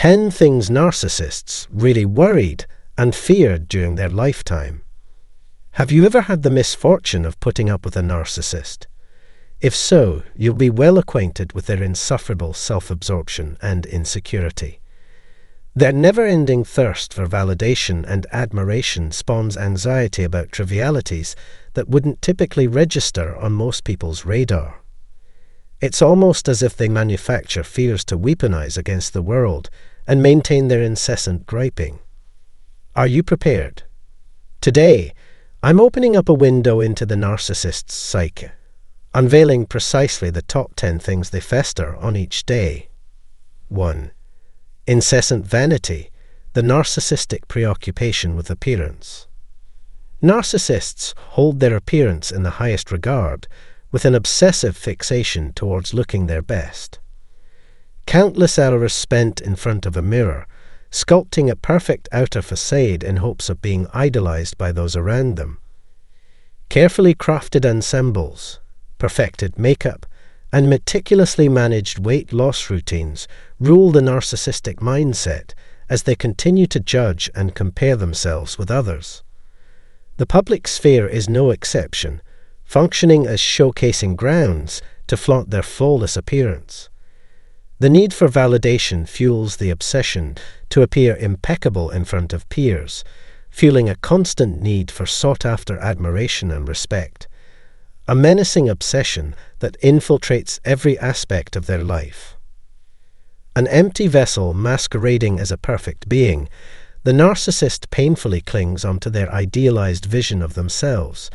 10 things narcissists really worried and feared during their lifetime. Have you ever had the misfortune of putting up with a narcissist? If so, you'll be well acquainted with their insufferable self-absorption and insecurity. Their never-ending thirst for validation and admiration spawns anxiety about trivialities that wouldn't typically register on most people's radar. It's almost as if they manufacture fears to weaponize against the world and maintain their incessant griping. Are you prepared? Today, I'm opening up a window into the narcissist's psyche, unveiling precisely the top 10 things they fester on each day. 1. Incessant Vanity, the narcissistic preoccupation with appearance. Narcissists hold their appearance in the highest regard, with an obsessive fixation towards looking their best. Countless hours spent in front of a mirror, sculpting a perfect outer facade in hopes of being idolized by those around them. Carefully crafted ensembles, perfected makeup, and meticulously managed weight loss routines rule the narcissistic mindset as they continue to judge and compare themselves with others. The public sphere is no exception, functioning as showcasing grounds to flaunt their flawless appearance. The need for validation fuels the obsession to appear impeccable in front of peers, fueling a constant need for sought-after admiration and respect, a menacing obsession that infiltrates every aspect of their life. An empty vessel masquerading as a perfect being, the narcissist painfully clings onto their idealized vision of themselves,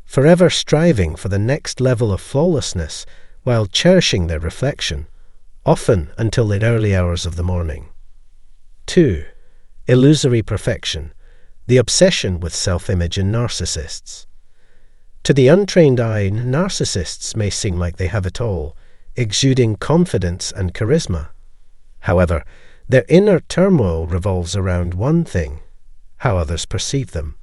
forever striving for the next level of flawlessness while cherishing their reflection, often until the early hours of the morning. 2. Illusory Perfection, the obsession with self-image in narcissists. To the untrained eye, narcissists may seem like they have it all, exuding confidence and charisma. However, their inner turmoil revolves around one thing: how others perceive them.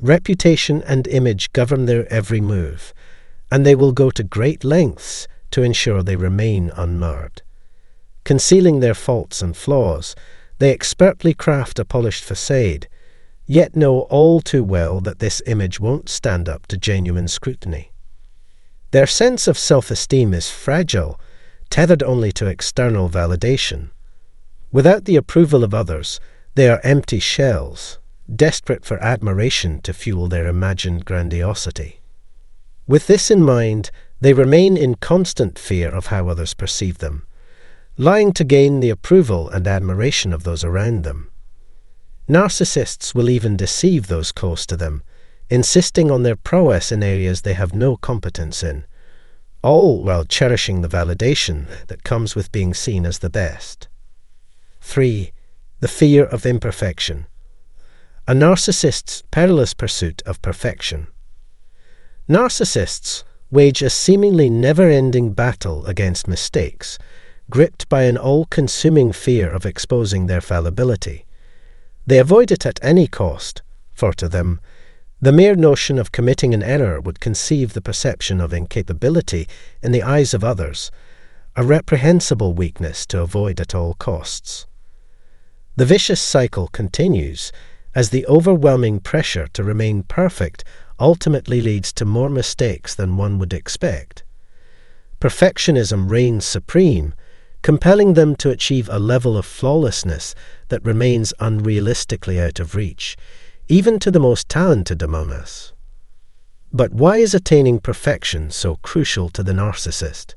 Reputation and image govern their every move, and they will go to great lengths to ensure they remain unmarred. Concealing their faults and flaws, they expertly craft a polished facade, yet know all too well that this image won't stand up to genuine scrutiny. Their sense of self-esteem is fragile, tethered only to external validation. Without the approval of others, they are empty shells, desperate for admiration to fuel their imagined grandiosity. With this in mind, they remain in constant fear of how others perceive them, lying to gain the approval and admiration of those around them. Narcissists will even deceive those close to them, insisting on their prowess in areas they have no competence in, all while cherishing the validation that comes with being seen as the best. 3. The fear of imperfection, a narcissist's perilous pursuit of perfection. Narcissists wage a seemingly never-ending battle against mistakes, gripped by an all-consuming fear of exposing their fallibility. They avoid it at any cost, for to them, the mere notion of committing an error would conceive the perception of incapability in the eyes of others, a reprehensible weakness to avoid at all costs. The vicious cycle continues as the overwhelming pressure to remain perfect ultimately leads to more mistakes than one would expect. Perfectionism reigns supreme, compelling them to achieve a level of flawlessness that remains unrealistically out of reach, even to the most talented among us. But why is attaining perfection so crucial to the narcissist?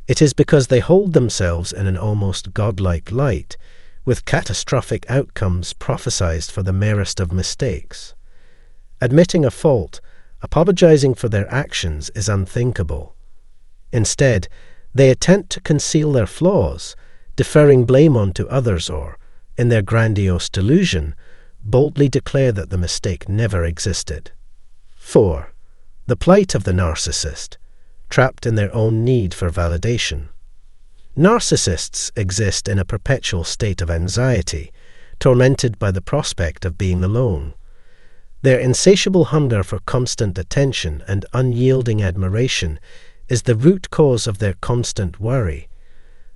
It is because they hold themselves in an almost godlike light, with catastrophic outcomes prophesied for the merest of mistakes. Admitting a fault, apologizing for their actions, is unthinkable. Instead, they attempt to conceal their flaws, deferring blame onto others or, in their grandiose delusion, boldly declare that the mistake never existed. 4. The plight of the narcissist, trapped in their own need for validation. Narcissists exist in a perpetual state of anxiety, tormented by the prospect of being alone. Their insatiable hunger for constant attention and unyielding admiration is the root cause of their constant worry.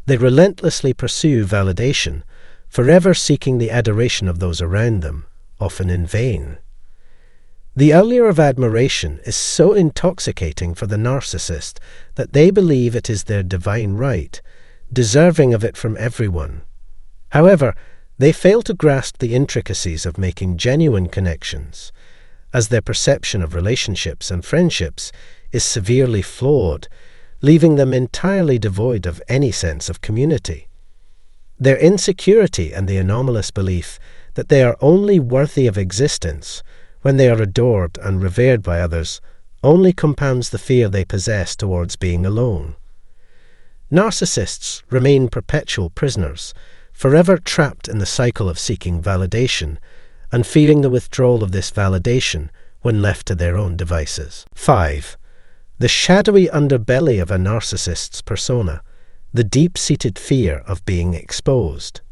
They relentlessly pursue validation, forever seeking the adoration of those around them, often in vain. The allure of admiration is so intoxicating for the narcissist that they believe it is their divine right, deserving of it from everyone. However, they fail to grasp the intricacies of making genuine connections, as their perception of relationships and friendships is severely flawed, leaving them entirely devoid of any sense of community. Their insecurity and the anomalous belief that they are only worthy of existence when they are adored and revered by others only compounds the fear they possess towards being alone. Narcissists remain perpetual prisoners, forever trapped in the cycle of seeking validation and fearing the withdrawal of this validation when left to their own devices. 5. The shadowy underbelly of a narcissist's persona, the deep-seated fear of being exposed.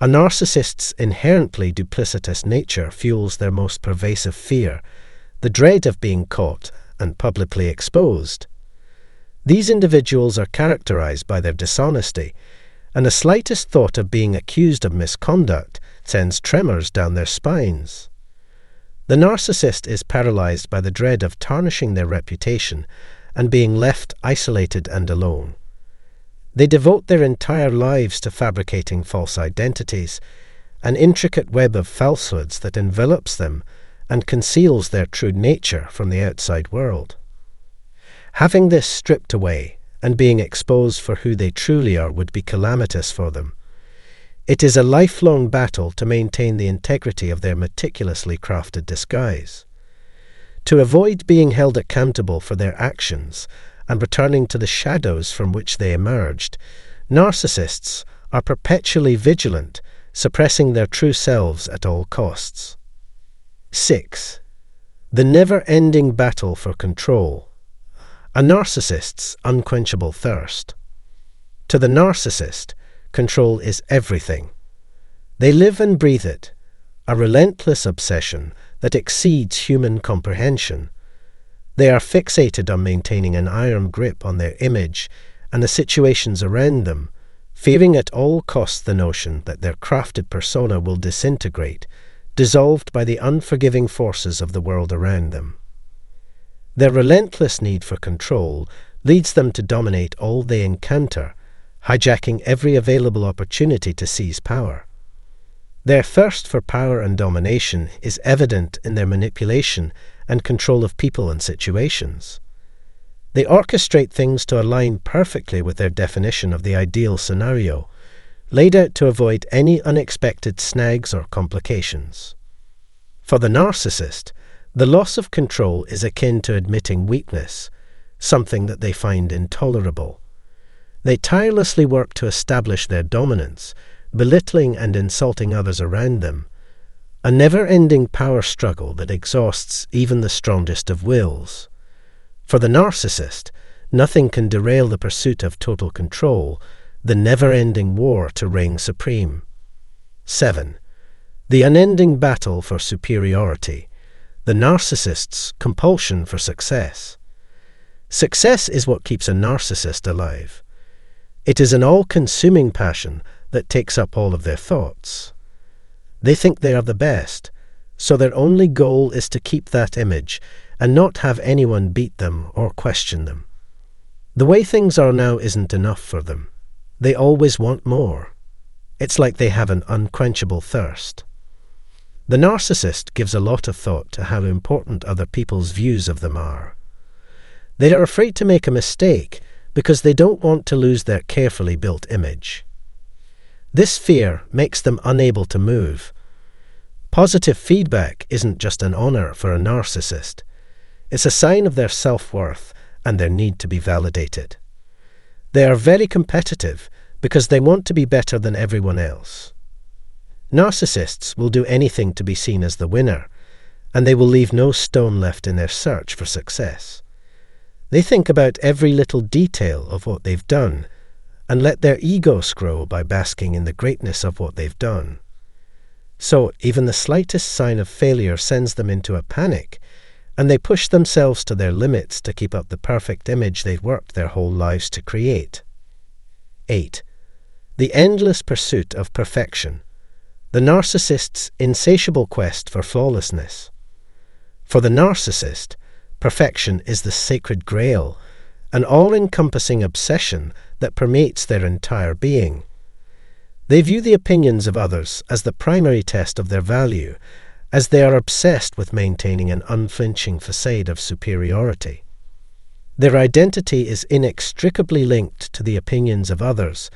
A narcissist's inherently duplicitous nature fuels their most pervasive fear, the dread of being caught and publicly exposed. These individuals are characterized by their dishonesty, and the slightest thought of being accused of misconduct sends tremors down their spines. The narcissist is paralyzed by the dread of tarnishing their reputation and being left isolated and alone. They devote their entire lives to fabricating false identities, an intricate web of falsehoods that envelops them and conceals their true nature from the outside world. Having this stripped away and being exposed for who they truly are would be calamitous for them. It is a lifelong battle to maintain the integrity of their meticulously crafted disguise. To avoid being held accountable for their actions and returning to the shadows from which they emerged, narcissists are perpetually vigilant, suppressing their true selves at all costs. 6. The never-ending battle for control. A narcissist's unquenchable thirst. To the narcissist, control is everything. They live and breathe it, a relentless obsession that exceeds human comprehension. They are fixated on maintaining an iron grip on their image and the situations around them, fearing at all costs the notion that their crafted persona will disintegrate, dissolved by the unforgiving forces of the world around them. Their relentless need for control leads them to dominate all they encounter, hijacking every available opportunity to seize power. Their thirst for power and domination is evident in their manipulation and control of people and situations. They orchestrate things to align perfectly with their definition of the ideal scenario, laid out to avoid any unexpected snags or complications. For the narcissist, the loss of control is akin to admitting weakness, something that they find intolerable. They tirelessly work to establish their dominance, belittling and insulting others around them, a never-ending power struggle that exhausts even the strongest of wills. For the narcissist, nothing can derail the pursuit of total control, the never-ending war to reign supreme. 7. The unending battle for superiority, the narcissist's compulsion for success. Success is what keeps a narcissist alive. It is an all-consuming passion that takes up all of their thoughts. They think they are the best, so their only goal is to keep that image and not have anyone beat them or question them. The way things are now isn't enough for them. They always want more. It's like they have an unquenchable thirst. The narcissist gives a lot of thought to how important other people's views of them are. They are afraid to make a mistake because they don't want to lose their carefully built image. This fear makes them unable to move. Positive feedback isn't just an honor for a narcissist. It's a sign of their self-worth and their need to be validated. They are very competitive because they want to be better than everyone else. Narcissists will do anything to be seen as the winner, and they will leave no stone left in their search for success. They think about every little detail of what they've done and let their egos grow by basking in the greatness of what they've done. So even the slightest sign of failure sends them into a panic, and they push themselves to their limits to keep up the perfect image they've worked their whole lives to create. 8. The endless pursuit of perfection. The narcissist's insatiable quest for flawlessness. For the narcissist, perfection is the sacred grail, an all-encompassing obsession that permeates their entire being. They view the opinions of others as the primary test of their value, as they are obsessed with maintaining an unflinching facade of superiority. Their identity is inextricably linked to the opinions of others,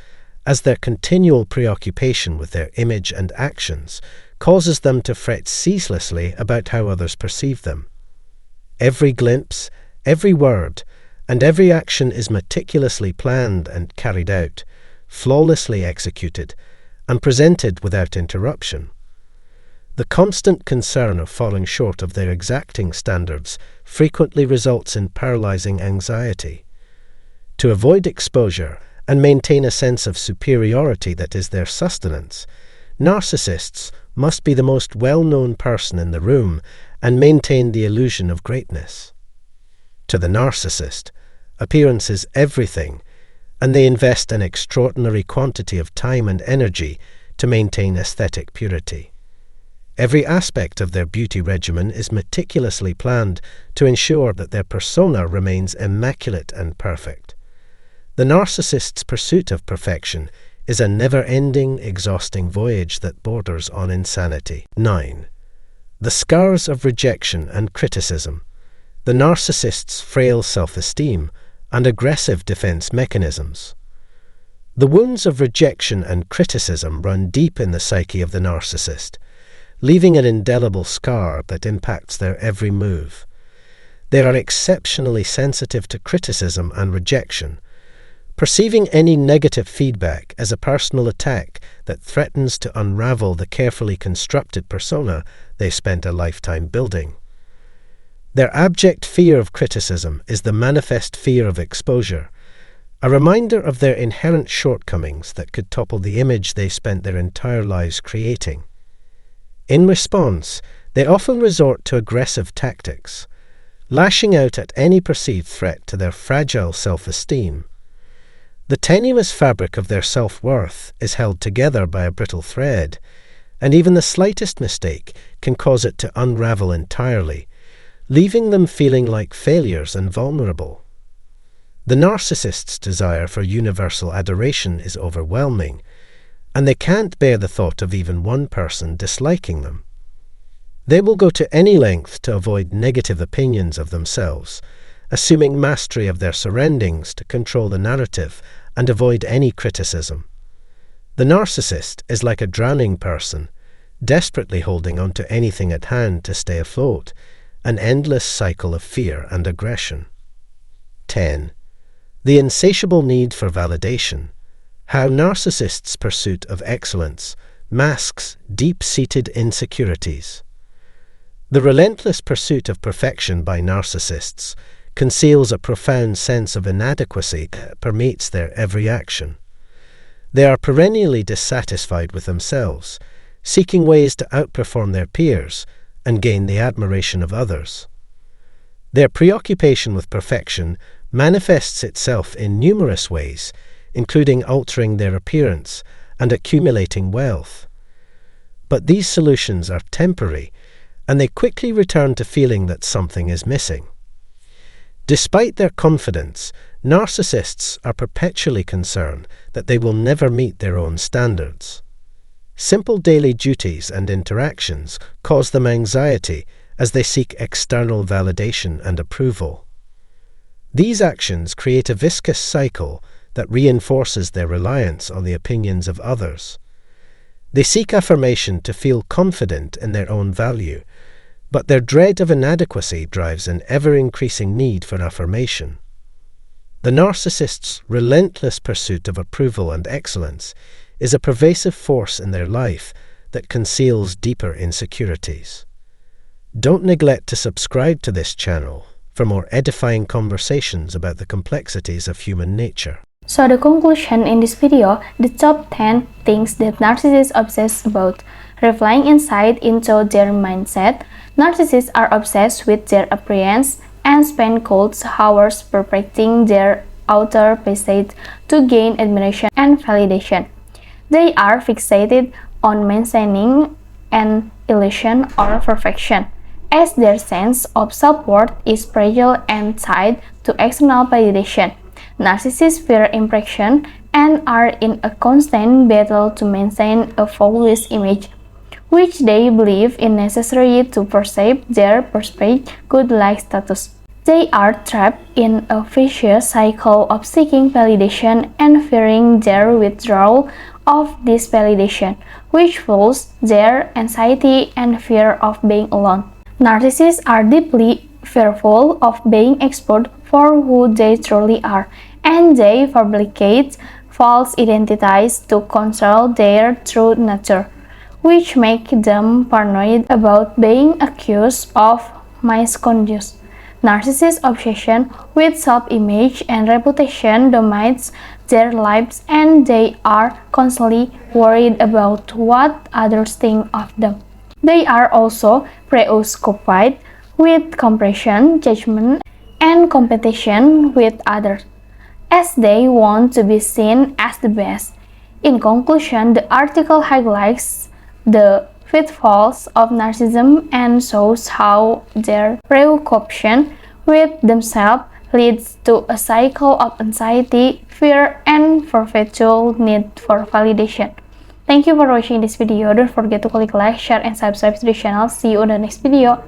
as their continual preoccupation with their image and actions causes them to fret ceaselessly about how others perceive them. Every glimpse, every word, and every action is meticulously planned and carried out, flawlessly executed, and presented without interruption. The constant concern of falling short of their exacting standards frequently results in paralyzing anxiety. To avoid exposure and maintain a sense of superiority that is their sustenance, narcissists must be the most well-known person in the room and maintain the illusion of greatness. To the narcissist, appearance is everything, and they invest an extraordinary quantity of time and energy to maintain aesthetic purity. Every aspect of their beauty regimen is meticulously planned to ensure that their persona remains immaculate and perfect. The narcissist's pursuit of perfection is a never-ending, exhausting voyage that borders on insanity. 9. The scars of rejection and criticism. The narcissist's frail self-esteem and aggressive defense mechanisms. The wounds of rejection and criticism run deep in the psyche of the narcissist, leaving an indelible scar that impacts their every move. They are exceptionally sensitive to criticism and rejection, perceiving any negative feedback as a personal attack that threatens to unravel the carefully constructed persona they spent a lifetime building. Their abject fear of criticism is the manifest fear of exposure, a reminder of their inherent shortcomings that could topple the image they spent their entire lives creating. In response, they often resort to aggressive tactics, lashing out at any perceived threat to their fragile self-esteem. The tenuous fabric of their self-worth is held together by a brittle thread, and even the slightest mistake can cause it to unravel entirely, leaving them feeling like failures and vulnerable. The narcissist's desire for universal adoration is overwhelming, and they can't bear the thought of even one person disliking them. They will go to any length to avoid negative opinions of themselves, assuming mastery of their surroundings to control the narrative and avoid any criticism. The narcissist is like a drowning person, desperately holding on to anything at hand to stay afloat, an endless cycle of fear and aggression. 10. The insatiable need for validation. How narcissists' pursuit of excellence masks deep-seated insecurities. The relentless pursuit of perfection by narcissists conceals a profound sense of inadequacy that permeates their every action. They are perennially dissatisfied with themselves, seeking ways to outperform their peers and gain the admiration of others. Their preoccupation with perfection manifests itself in numerous ways, including altering their appearance and accumulating wealth. But these solutions are temporary, and they quickly return to feeling that something is missing. Despite their confidence, narcissists are perpetually concerned that they will never meet their own standards. Simple daily duties and interactions cause them anxiety as they seek external validation and approval. These actions create a viscous cycle that reinforces their reliance on the opinions of others. They seek affirmation to feel confident in their own value, but their dread of inadequacy drives an ever-increasing need for affirmation. The narcissist's relentless pursuit of approval and excellence is a pervasive force in their life that conceals deeper insecurities. Don't neglect to subscribe to this channel for more edifying conversations about the complexities of human nature. So the conclusion in this video, the top 10 things that narcissists obsess about. Reflecting insight into their mindset, narcissists are obsessed with their appearance and spend countless hours perfecting their outer facade to gain admiration and validation. They are fixated on maintaining an illusion or perfection, as their sense of self-worth is fragile and tied to external validation. Narcissists fear impression and are in a constant battle to maintain a flawless image, which they believe is necessary to perceive their perceived good-like status. They are trapped in a vicious cycle of seeking validation and fearing their withdrawal of this validation, which fuels their anxiety and fear of being alone. Narcissists are deeply fearful of being exposed for who they truly are, and they fabricate false identities to conceal their true nature, which make them paranoid about being accused of misconduct. Narcissists' obsession with self-image and reputation dominates their lives, and they are constantly worried about what others think of them. They are also preoccupied with comparison, judgment, and competition with others, as they want to be seen as the best. In conclusion, the article highlights the pitfalls of narcissism and shows how their preoccupation with themselves leads to a cycle of anxiety, fear, and perpetual need for validation. Thank you for watching this video. Don't forget to click like, share, and subscribe to the channel. See you on the next video.